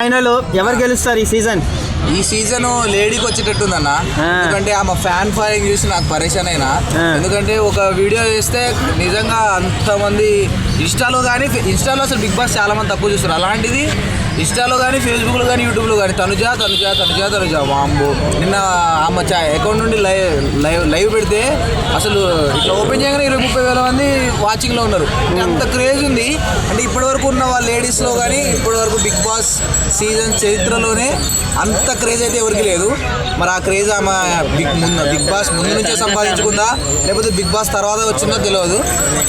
Final ఎవరు గెలుస్తారు ఈ సీజన్ లేడీకి వచ్చేటట్టుందన్న. ఎందుకంటే ఆమె ఫ్యాన్ ఫాలోయింగ్ చూసి నాకు పరేషాన్ అయినా. ఎందుకంటే ఒక వీడియో చేస్తే నిజంగా అంతమంది ఇన్స్టాలో అసలు బిగ్ బాస్ చాలా మంది తక్కువ చూస్తారు. అలాంటిది ఇన్స్టాలో కానీ ఫేస్బుక్లో కానీ యూట్యూబ్లో కానీ తనుజ వాంబో నిన్న ఆమె అకౌంట్ నుండి లైవ్ పెడితే అసలు ఇట్లా ఓపెన్ చేయగానే 20-30 వేల మంది వాచింగ్లో ఉన్నారు. అంత క్రేజ్ ఉంది. అంటే ఇప్పటివరకు ఉన్న వాళ్ళ లేడీస్లో కానీ ఇప్పటివరకు బిగ్ బాస్ సీజన్ చరిత్రలోనే అంత క్రేజ్ అయితే ఎవరికి లేదు. మరి ఆ క్రేజ్ ఆమె బిగ్ బాస్ ముందు నుంచే సంపాదించుకుందా లేకపోతే బిగ్ బాస్ తర్వాత వచ్చిందో తెలియదు.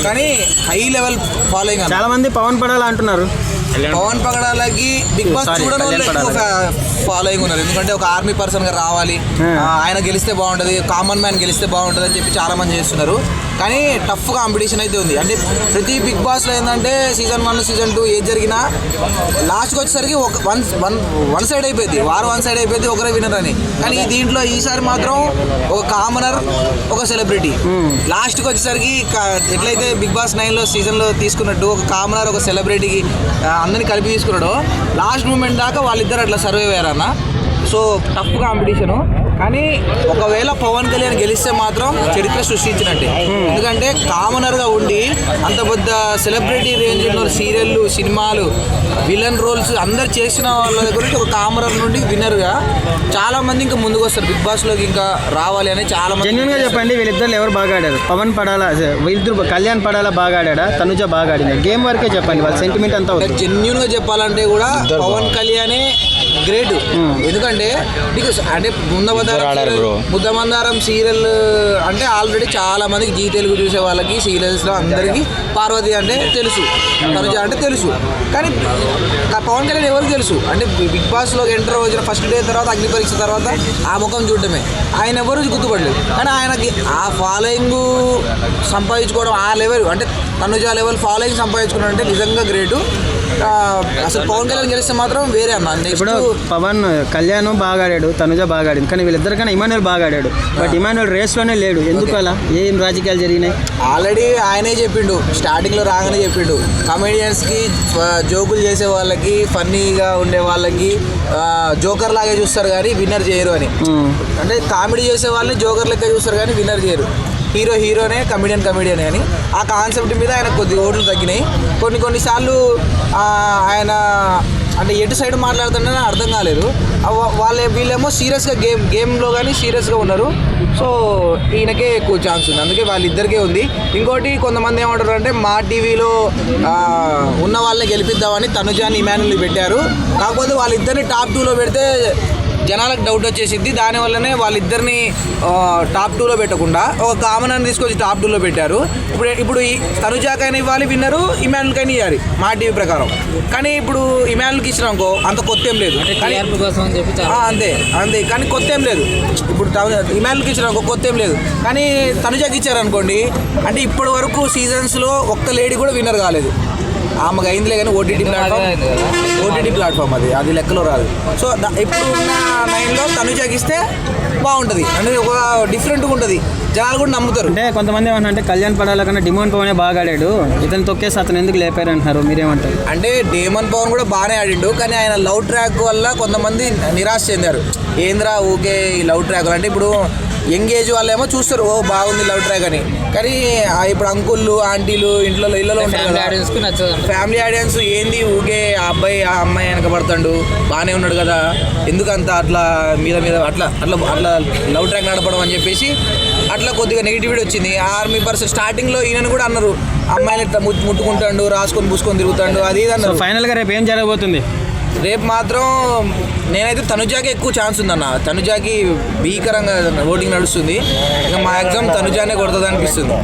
కానీ హై లెవెల్ ఫాలోయింగ్. చాలా మంది పవన్ పడాలా అంటున్నారు. పవన్ పగడాలకి బిగ్ బాస్ చూడడం ఎక్కువ ఫాలోయింగ్ ఉన్నారు. ఎందుకంటే ఒక ఆర్మీ పర్సన్ గా రావాలి, ఆయన గెలిస్తే బాగుంటుంది, కామన్ మ్యాన్ గెలిస్తే బాగుంటుంది అని చెప్పి చాలా మంది చేస్తున్నారు. కానీ టఫ్ కాంపిటీషన్ అయితే ఉంది. అంటే ప్రతి బిగ్ బాస్లో ఏంటంటే సీజన్ 1 సీజన్ 2 ఏది జరిగినా లాస్ట్కి వచ్చేసరికి వన్ సైడ్ అయిపోయింది, వన్ సైడ్ అయిపోయింది, ఒకరే విన్నర్ అని. కానీ దీంట్లో ఈసారి మాత్రం ఒక కామనర్ ఒక సెలబ్రిటీ లాస్ట్కి వచ్చేసరికి ఎట్లయితే బిగ్ బాస్ 9లో సీజన్లో తీసుకున్నట్టు ఒక కామనర్ ఒక సెలబ్రిటీకి అందరినీ కలిపి తీసుకున్నాడు. లాస్ట్ మూమెంట్ దాకా వాళ్ళిద్దరు అట్లా సర్వైవ్ అయ్యారన్న. So tough competition. కానీ ఒకవేళ పవన్ కళ్యాణ్ గెలిస్తే మాత్రం చరిత్ర సృష్టించినట్టే. ఎందుకంటే కామనర్గా ఉండి అంత పెద్ద సెలబ్రిటీ రేంజ్ ఉన్న సీరియళ్ళు, సినిమాలు, విలన్ రోల్స్ అందరు చేసిన వాళ్ళ దగ్గర నుంచి ఒక కామనర్ నుండి విన్నర్గా చాలా మంది ఇంకా ముందుకు వస్తారు బిగ్ బాస్లోకి ఇంకా రావాలి అని చాలా మంది. జెన్యూన్గా చెప్పండి, వీళ్ళిద్దరు ఎవరు బాగా ఆడారు? పవన్ పడాలా, వీళ్ళిద్దరు కళ్యాణ్ పడాలా బాగా ఆడా, తనుజ బాగా ఆడింది? గేమ్ వరకే చెప్పండి, వాళ్ళ సెంటిమెంట్ అంతా. జెన్యూన్గా చెప్పాలంటే కూడా పవన్ కళ్యాణే గ్రేట్. ఎందుకంటే అంటే ముద్దమందారం సీరియల్ అంటే ఆల్రెడీ చాలా మందికి జీ తెలుగు చూసే వాళ్ళకి సీరియల్స్లో అందరికీ పార్వతి అంటే తెలుసు, తనుజ అంటే తెలుసు. కానీ పవన్ కళ్యాణ్ ఎవరికి తెలుసు? అంటే బిగ్ బాస్లోకి ఎంటర్ వచ్చిన ఫస్ట్ డే తర్వాత అగ్ని పరీక్ష తర్వాత ఆ ముఖం చూడటమే. ఆయన ఎవరు గుర్తుపడలేదు. కానీ ఆయనకి ఆ ఫాలోయింగ్ సంపాదించుకోవడం, ఆ లెవెల్ అంటే తనుజ లెవెల్ ఫాలోయింగ్ సంపాదించుకోవడం అంటే నిజంగా గ్రేటు. అసలు పవన్ కళ్యాణ్ గెలిస్తే మాత్రం వేరే అన్న. ఇప్పుడు పవన్ కళ్యాణ్ బాగా ఆడాడు, తనుజ బాగా ఆడింది. కానీ వీళ్ళిద్దరికన్నా ఇమాన్యుల్ బాగా ఆడాడు. బట్ ఇమాన్యుల్ రేస్లోనే లేడు. ఎందుకు అలా? ఏం రాజకీయాలు జరిగినాయి? ఆల్రెడీ ఆయనే చెప్పిండు, స్టార్టింగ్లో రాగానే చెప్పిండు, కమెడియన్స్కి జోకులు చేసే వాళ్ళకి, ఫన్నీగా ఉండే వాళ్ళకి జోకర్ లాగే చూస్తారు కానీ విన్నర్ చేయరు అని. అంటే కామెడీ చేసే వాళ్ళని జోకర్ లెక్క చూస్తారు కానీ విన్నర్ చేయరు. హీరోనే, కమెడియన్ అని ఆ కాన్సెప్ట్ మీద ఆయన కొద్ది ఓట్లు తగ్గినాయి. కొన్నిసార్లు ఆయన అంటే ఎటు సైడ్ మాట్లాడుతుంటే అర్థం కాలేదు. వీళ్ళేమో సీరియస్గా గేమ్లో కానీ సీరియస్గా ఉన్నారు. సో ఈయనకే ఎక్కువ ఛాన్స్ ఉంది, అందుకే వాళ్ళిద్దరికే ఉంది. ఇంకోటి కొంతమంది ఏమంటారు అంటే మా టీవీలో ఉన్న వాళ్ళని గెలిపిద్దామని తనుజాని ఇమాన్యుల్ని పెట్టారు. కాకపోతే వాళ్ళిద్దరిని టాప్ 2లో పెడితే జనాలకు డౌట్ వచ్చేసింది. దానివల్లనే వాళ్ళిద్దరిని టాప్ 2లో పెట్టకుండా ఒక కామనర్ని తీసుకొచ్చి టాప్ 2లో పెట్టారు. ఇప్పుడు తనుజాకైనా ఇవ్వాలి విన్నరు, ఇమాన్యుల్కైనా ఇవ్వాలి మా టీవీ ప్రకారం. కానీ ఇప్పుడు ఇమాన్యుల్కి ఇచ్చిన అనుకో అంత కొత్త ఏం లేదు, అంతే. కానీ కొత్త ఏం లేదు. ఇప్పుడు ఇమాన్యుల్కి ఇచ్చిన అనుకో కొత్త ఏం లేదు. కానీ తనుజాకి ఇచ్చారనుకోండి, అంటే ఇప్పటి వరకు సీజన్స్లో ఒక్క లేడీ కూడా విన్నర్ కాలేదు. ఆమెకు అయిందిలే కానీ ఓటీటీ ప్లాట్ఫామ్ అది లెక్కలో రాదు. సో ఇప్పుడు ఉన్న 9లో తనుజాకి ఇస్తే బాగుంటుంది. అంటే ఒక డిఫరెంట్గా ఉంటుంది, జనాలు కూడా నమ్ముతారు. అంటే కొంతమంది ఏమంటారంటే కళ్యాణ్ పడాల కన్నా డిమోన్ పవనే బాగా ఆడాడు, ఇతను తొక్కేసి అతను ఎందుకు లేపారు అంటున్నారు, మీరేమంటారు? అంటే డేమన్ పవన్ కూడా బాగానే ఆడిండు. కానీ ఆయన లవ్ ట్రాక్ వల్ల కొంతమంది నిరాశ చెందారు. ఏంద్రా ఊకే ఈ లవ్ ట్రాక్ అంటే ఇప్పుడు యంగ్ ఏజ్ వాళ్ళేమో చూస్తారు, ఓ బాగుంది లవ్ ట్రాక్ అని. కానీ ఇప్పుడు అంకుళ్ళు, ఆంటీలు ఇళ్ళలో ఉంటారు కదా, ఫ్యామిలీ ఆడియన్స్ ఏంది ఊకే ఆ అబ్బాయి ఆ అమ్మాయి వెనక పడతాడు, బాగానే ఉన్నాడు కదా, ఎందుకంత అట్లా మీద అట్లా లవ్ ట్రాక్ నడపడం అని చెప్పేసి అట్లా కొద్దిగా నెగిటివిటీ వచ్చింది. ఆర్మీ పర్సన్ స్టార్టింగ్లో ఈయనను కూడా అన్నారు, అమ్మాయిని ఇట్లా ముట్టుకుంటాడు, రాసుకొని పూసుకొని తిరుగుతాడు, అది అన్నారు. ఫైనల్గా రేపు ఏం జరగబోతుంది? రేపు మాత్రం నేనైతే తనుజాకి ఎక్కువ ఛాన్స్ ఉందన్న. తనుజాకి భీకరంగా ఓటింగ్ నడుస్తుంది. ఇక మా ఎగ్జామ్ తనుజానే కొడుతుంది అనిపిస్తుంది.